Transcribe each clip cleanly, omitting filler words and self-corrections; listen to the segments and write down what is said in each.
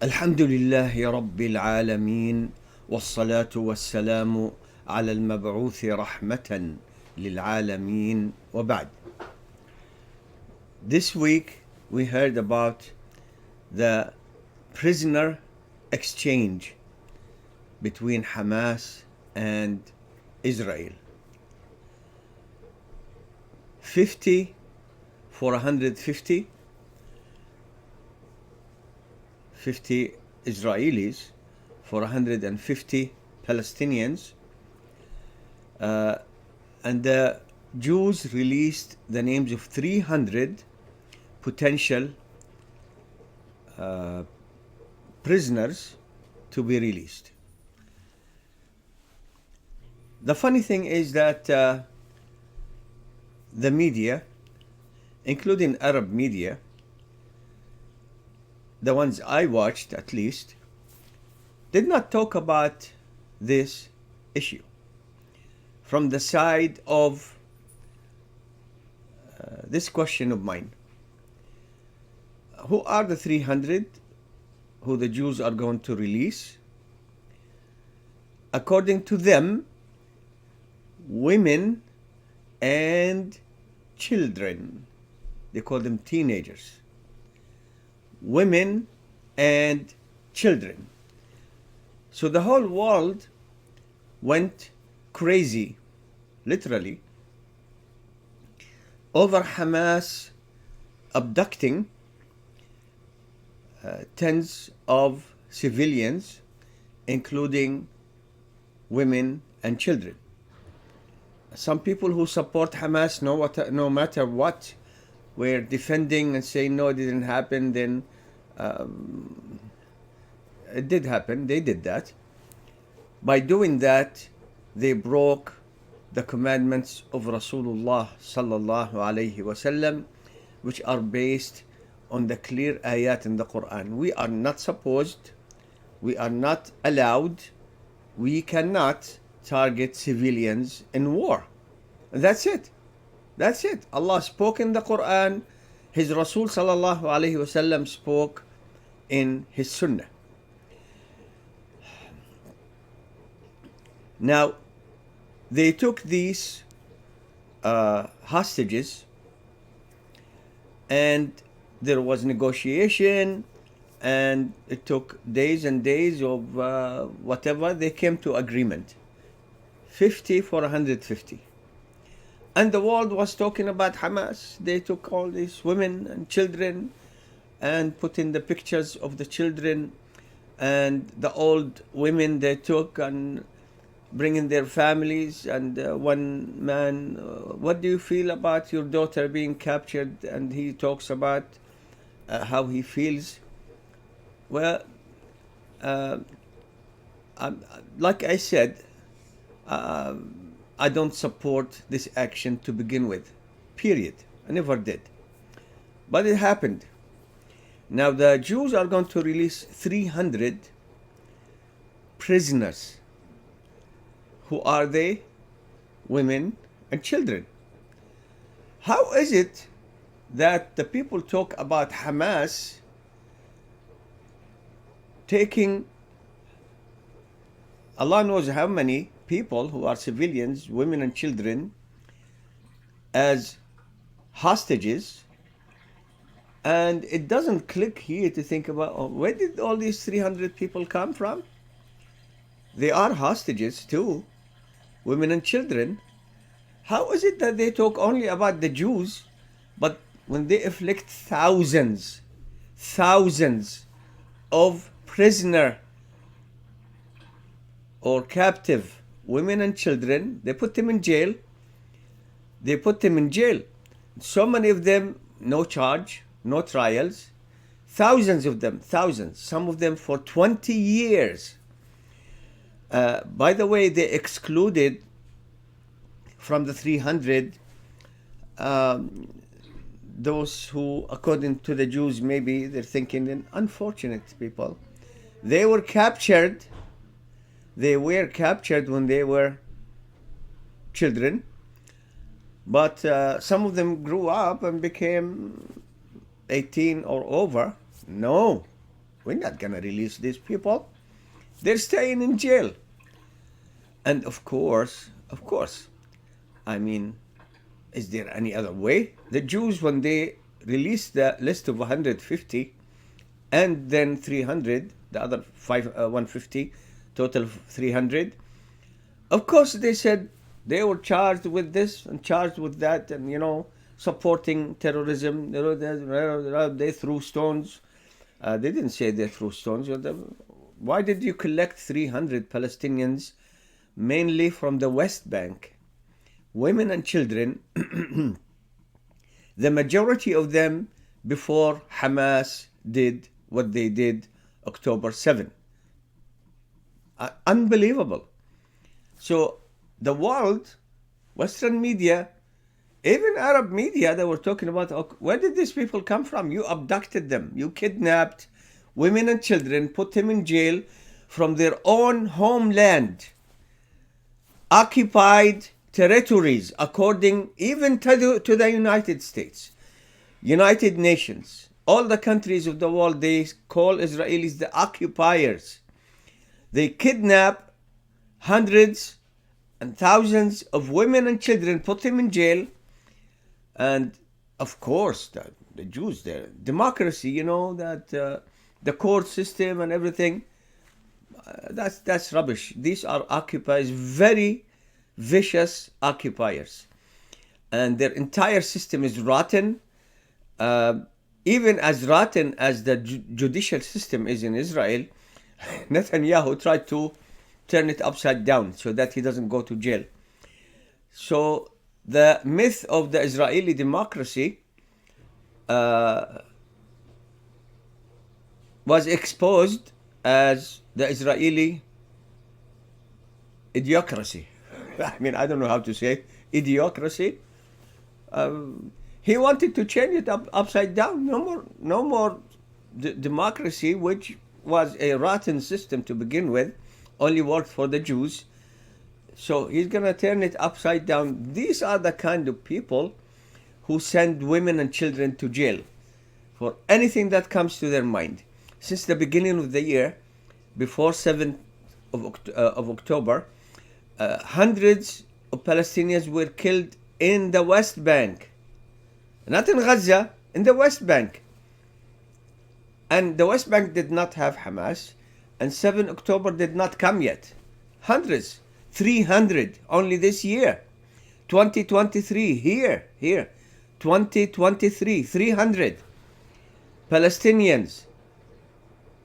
الحمد لله رب العالمين والصلاة والسلام على المبعوث رحمة للعالمين وبعد. This week we heard about the prisoner exchange between Hamas and Israel. 50 for 150, 50 Israelis for 150 Palestinians, and the Jews released the names of 300 potential prisoners to be released. The funny thing is that the media, including Arab media, the ones I watched at least, did not talk about this issue from the side of this question of mine. Who are the 300 who the Jews are going to release? According to them, women and children. They call them teenagers. Women and children. So the whole world went crazy, literally, over Hamas abducting tens of civilians, including women and children. Some people who support Hamas, no matter what, were defending and saying, no, it didn't happen, then it did happen. They did that. By doing that, they broke the commandments of Rasulullah sallallahu alayhi wasallam, which are based on the clear ayat in the Quran. We are not supposed, we are not allowed, we cannot target civilians in war. That's it. That's it. Allah spoke in the Quran. His Rasul sallallahu alayhi wasallam spoke in his Sunnah. Now, they took these hostages, and there was negotiation, and it took days and days of whatever. They came to agreement. 50 for 150. And the world was talking about Hamas. They took all these women and children and put in the pictures of the children and the old women they took and bringing their families. And one man, what do you feel about your daughter being captured? And he talks about how he feels. Well, like I said, I don't support this action to begin with, period. I never did. But it happened. Now the Jews are going to release 300 prisoners. Who are they? Women and children. How is it that the people talk about Hamas taking, Allah knows how many people who are civilians, women and children, as hostages, and it doesn't click here to think about, where did all these 300 people come from? They are hostages too, women and children. How is it that they talk only about the Jews, but when they afflict thousands of prisoner or captive women and children, they put them in jail. They put them in jail. So many of them, no charge, no trials. Thousands of them, thousands. Some of them for 20 years. By the way, they excluded from the 300 those who, according to the Jews, maybe they're thinking, unfortunate people. They were captured. They were captured when they were children, but some of them grew up and became 18 or over. No, We're not going to release these people. They're staying in jail. And of course, I mean, is there any other way? The Jews, when they released the list of 150 and then 300, the other 150, total of 300, of course they said they were charged with this and charged with that and, supporting terrorism. They threw stones. They didn't say they threw stones. Why did you collect 300 Palestinians, mainly from the West Bank, women and children, the majority of them before Hamas did what they did October 7? Unbelievable. So the world, Western media, even Arab media, they were talking about, where did these people come from? You abducted them. You kidnapped women and children, put them in jail from their own homeland, occupied territories, according even to the United States, United Nations, all the countries of the world. They call Israelis the occupiers. They kidnap hundreds and thousands of women and children, put them in jail. And of course, the Jews, their democracy, that the court system and everything, that's rubbish. These are occupiers, very vicious occupiers, and their entire system is rotten, even as rotten as the judicial system is in Israel. Netanyahu tried to turn it upside down so that he doesn't go to jail. So the myth of the Israeli democracy was exposed as the Israeli idiocracy. I mean, I don't know how to say it. Idiocracy. He wanted to change it upside down. No more democracy, which was a rotten system to begin with, only worked for the Jews. So he's going to turn it upside down. These are the kind of people who send women and children to jail for anything that comes to their mind. Since the beginning of the year, before 7th of October, hundreds of Palestinians were killed in the West Bank. Not in Gaza, in the West Bank. And the West Bank did not have Hamas, and 7 October did not come yet. Hundreds, 300 only this year. 2023, here, 2023, 300 Palestinians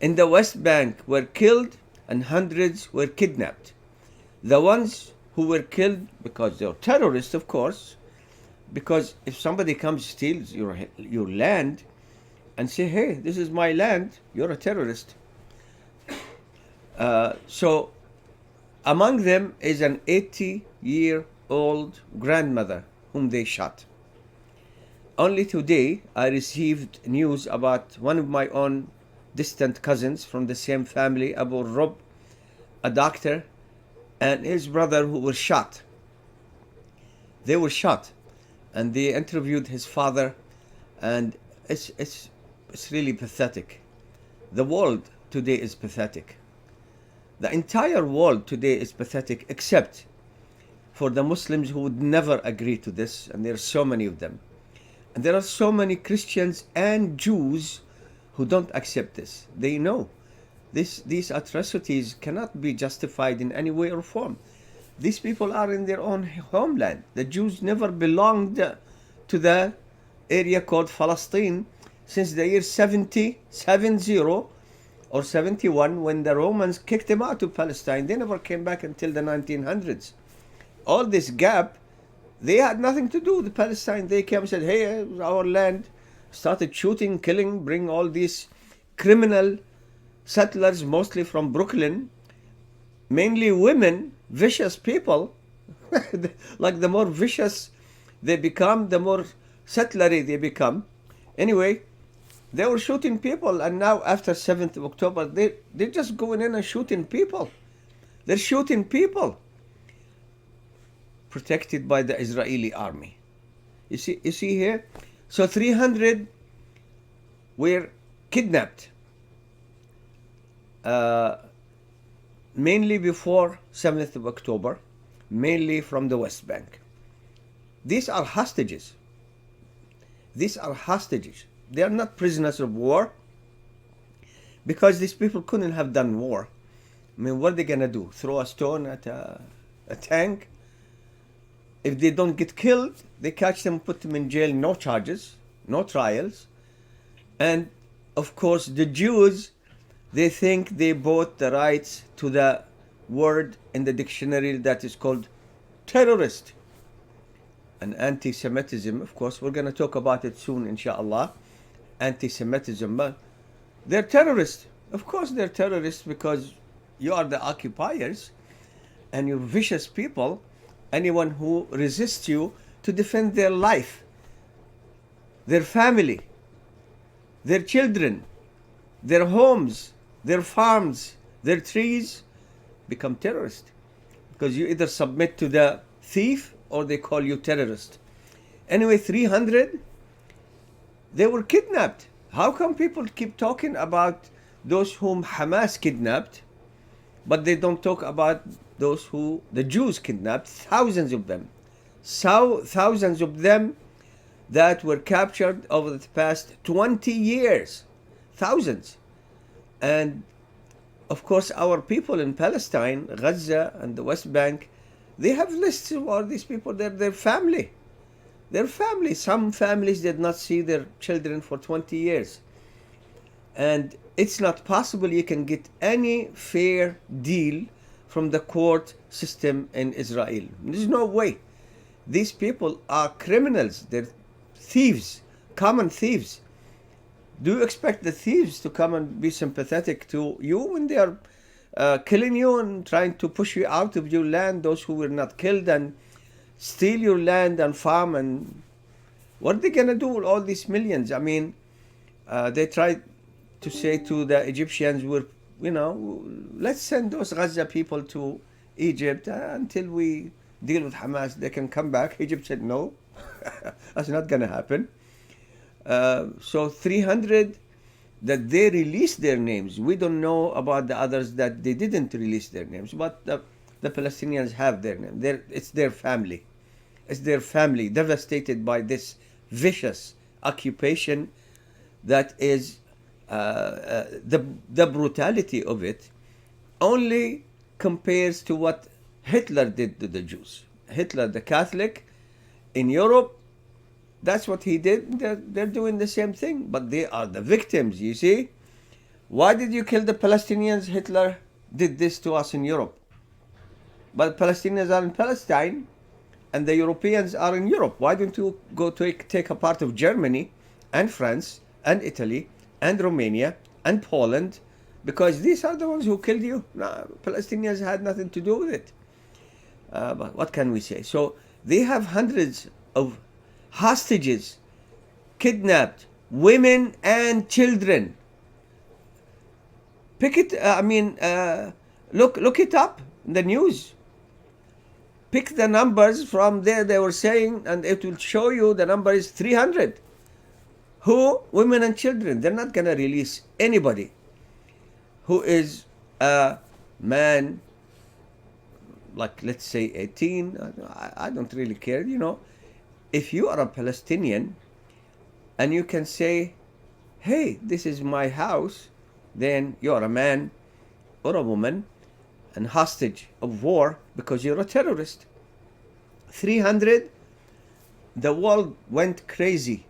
in the West Bank were killed and hundreds were kidnapped. The ones who were killed because they were terrorists, of course, because if somebody comes steals your land and say, hey, this is my land, you're a terrorist. So among them is an 80-year-old grandmother whom they shot. Only today I received news about one of my own distant cousins from the same family, Abualrub, a doctor, and his brother who were shot. They were shot, and they interviewed his father, and it's really pathetic. The world today is pathetic. The entire world today is pathetic, except for the Muslims who would never agree to this, and there are so many of them. And there are so many Christians and Jews who don't accept this. They know these atrocities cannot be justified in any way or form. These people are in their own homeland. The Jews never belonged to the area called Palestine since the year 70 or 71, when the Romans kicked them out of Palestine. They never came back until the 1900s. All this gap, they had nothing to do with Palestine. They came and said, hey, it's our land. Started shooting, killing, bring all these criminal settlers, mostly from Brooklyn, mainly women, vicious people. Like the more vicious they become, the more settlery they become. Anyway, they were shooting people, and now after 7th of October, they're just going in and shooting people. They're shooting people protected by the Israeli army. You see here? So 300 were kidnapped. uh, mainly before 7th of October, mainly from the West Bank. These are hostages. These are hostages. They are not prisoners of war, because these people couldn't have done war. I mean, what are they gonna do? Throw a stone at a tank? If they don't get killed, they catch them, put them in jail, no charges, no trials. And of course, the Jews, they think they bought the rights to the word in the dictionary that is called terrorist. And anti-Semitism, of course, we're going to talk about it soon, inshallah. Anti-Semitism, but they're terrorists. Of course they're terrorists, because you are the occupiers and you're vicious people. Anyone who resists you to defend their life, their family, their children, their homes, their farms, their trees, become terrorists. Because you either submit to the thief or they call you terrorist. Anyway, 300, they were kidnapped. How come people keep talking about those whom Hamas kidnapped, but they don't talk about those who the Jews kidnapped? Thousands of them. Thousands of them that were captured over the past 20 years. Thousands. And of course, our people in Palestine, Gaza and the West Bank, they have lists of all these people. They're their family. Their family. Some families did not see their children for 20 years. And it's not possible you can get any fair deal from the court system in Israel. There's no way. These people are criminals. They're thieves, common thieves. Do you expect the thieves to come and be sympathetic to you when they are killing you and trying to push you out of your land, those who were not killed, and steal your land and farm? And what are they going to do with all these millions? I mean, they tried to say to the Egyptians, let's send those Gaza people to Egypt until we deal with Hamas. They can come back. Egypt said no. That's not going to happen. So 300 that they released their names. We don't know about the others that they didn't release their names, but the Palestinians have their name. It's their family. It's their family devastated by this vicious occupation that is the brutality of it only compares to what Hitler did to the Jews. Hitler, the Catholic, in Europe, that's what he did. They're doing the same thing, but they are the victims, you see. Why did you kill the Palestinians? Hitler did this to us in Europe. But Palestinians are in Palestine and the Europeans are in Europe. Why don't you go take a part of Germany and France and Italy and Romania and Poland? Because these are the ones who killed you. No, Palestinians had nothing to do with it. But what can we say? So they have hundreds of hostages, kidnapped, women and children. Look it up in the news. Pick the numbers from there. They were saying, and it will show you the number is 300. Who? Women and children. They're not going to release anybody who is a man, like let's say 18. I don't really care, If you are a Palestinian and you can say, hey, this is my house, then you're a man or a woman and hostage of war because you're a terrorist. 300, the world went crazy,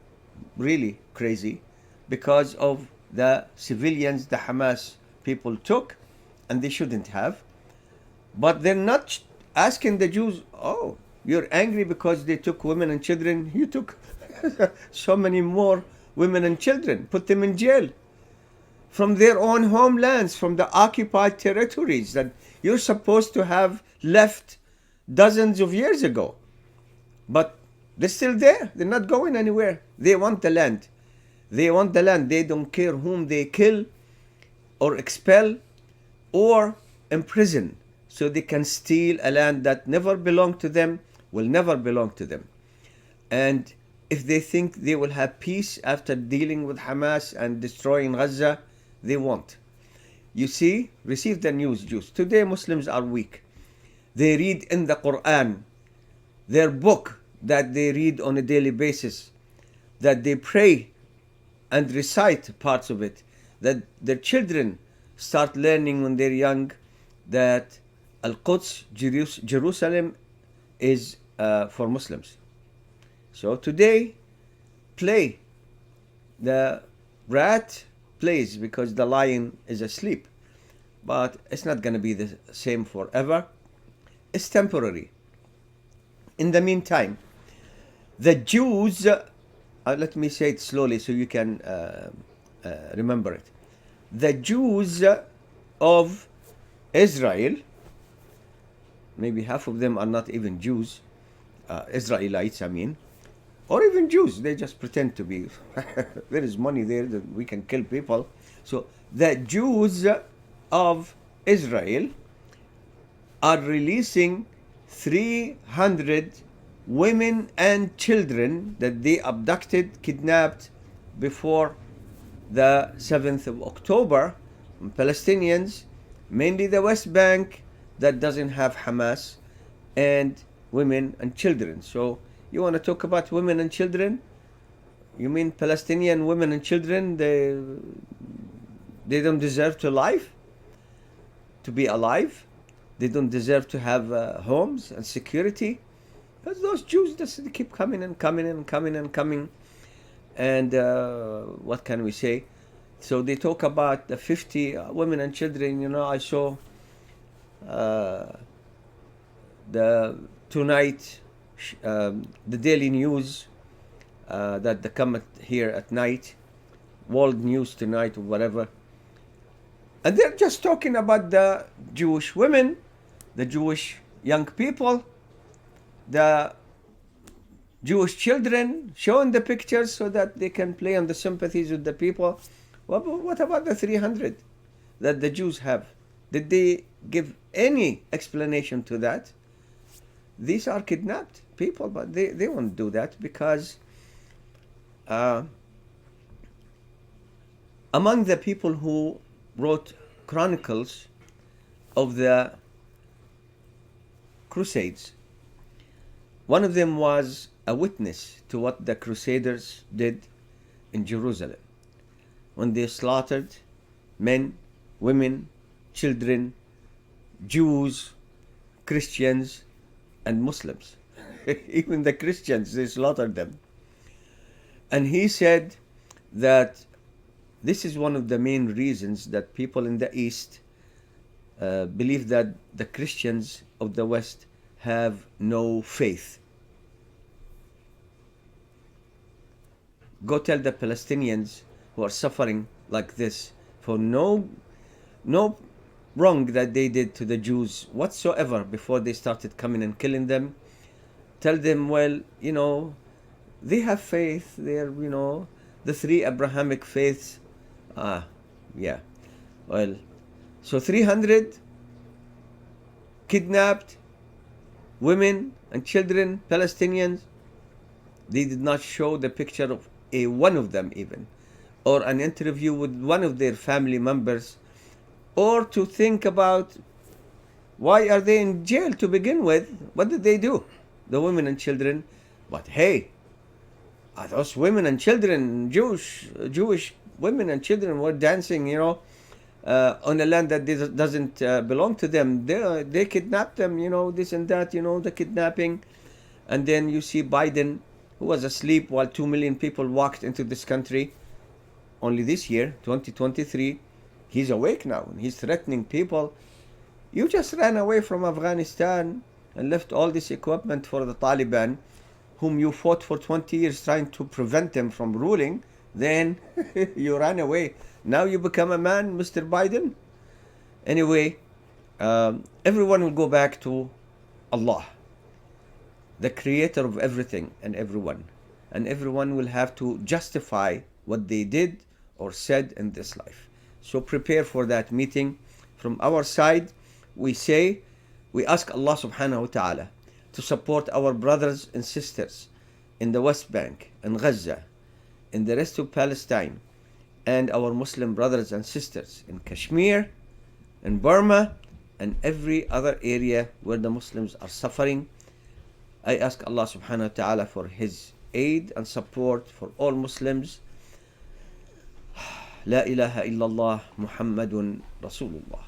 really crazy, because of the civilians the Hamas people took, and they shouldn't have. But they're not asking the Jews, oh, you're angry because they took women and children. You took so many more women and children, put them in jail from their own homelands, from the occupied territories that you're supposed to have left dozens of years ago. But they're still there. They're not going anywhere. They want the land. They want the land. They don't care whom they kill or expel or imprison, so they can steal a land that never belonged to them, will never belong to them. And if they think they will have peace after dealing with Hamas and destroying Gaza, they won't. You see, receive the news, Jews. Today Muslims are weak. They read in the Quran, their book that they read on a daily basis, that they pray and recite parts of it, that their children start learning when they're young that Al-Quds, Jerusalem, is for Muslims. So today, play. The rat plays because the lion is asleep. But it's not going to be the same forever. It's temporary. In the meantime, the Jews, let me say it slowly so you can remember it. The Jews of Israel, maybe half of them are not even Jews, Israelites, I mean, or even Jews. They just pretend to be. There is money there that we can kill people. So the Jews of Israel are releasing 300 women and children that they abducted, kidnapped before the 7th of October. Palestinians, mainly the West Bank, that doesn't have Hamas, and women and children. So you want to talk about women and children? You mean Palestinian women and children, they don't deserve to be alive? They don't deserve to have homes and security? Because those Jews just keep coming and coming and coming and coming. And what can we say? So they talk about the 50 women and children. You know, I saw tonight the daily news that they come here at night, World News Tonight or whatever. And they're just talking about the Jewish women, the Jewish young people, the Jewish children, showing the pictures so that they can play on the sympathies with the people. What about the 300 that the Jews have? Did they give any explanation to that? These are kidnapped people, but they won't do that because among the people who wrote chronicles of the Crusades, one of them was a witness to what the Crusaders did in Jerusalem when they slaughtered men, women, children, Jews, Christians, and Muslims. Even the Christians, they slaughtered them. And he said that this is one of the main reasons that people in the East believe that the Christians of the West have no faith. Go tell the Palestinians who are suffering like this for no wrong that they did to the Jews whatsoever before they started coming and killing them. Tell them, well, you know, they have faith. They're, you know, the three Abrahamic faiths. Yeah. Well, so 300 kidnapped women and children, Palestinians. They did not show the picture of one of them even, or an interview with one of their family members, or to think about why are they in jail to begin with. What did they do, the women and children? But hey, are those women and children, Jewish women and children, were dancing, you know, on a land that doesn't belong to them. They kidnapped them, you know, this and that, you know, the kidnapping. And then you see Biden, who was asleep while 2 million people walked into this country only this year, 2023. He's awake now and he's threatening people. You just ran away from Afghanistan and left all this equipment for the Taliban, whom you fought for 20 years trying to prevent them from ruling. Then you ran away. Now you become a man, Mr. Biden. Anyway, everyone will go back to Allah, the creator of everything and everyone. And everyone will have to justify what they did or said in this life. So prepare for that meeting. From our side, we ask Allah subhanahu wa ta'ala to support our brothers and sisters in the West Bank and Gaza, in the rest of Palestine, and our Muslim brothers and sisters in Kashmir, in Burma and every other area where the Muslims are suffering. I ask Allah subhanahu wa ta'ala for His aid and support for all Muslims. La ilaha illallah Muhammadun Rasulullah.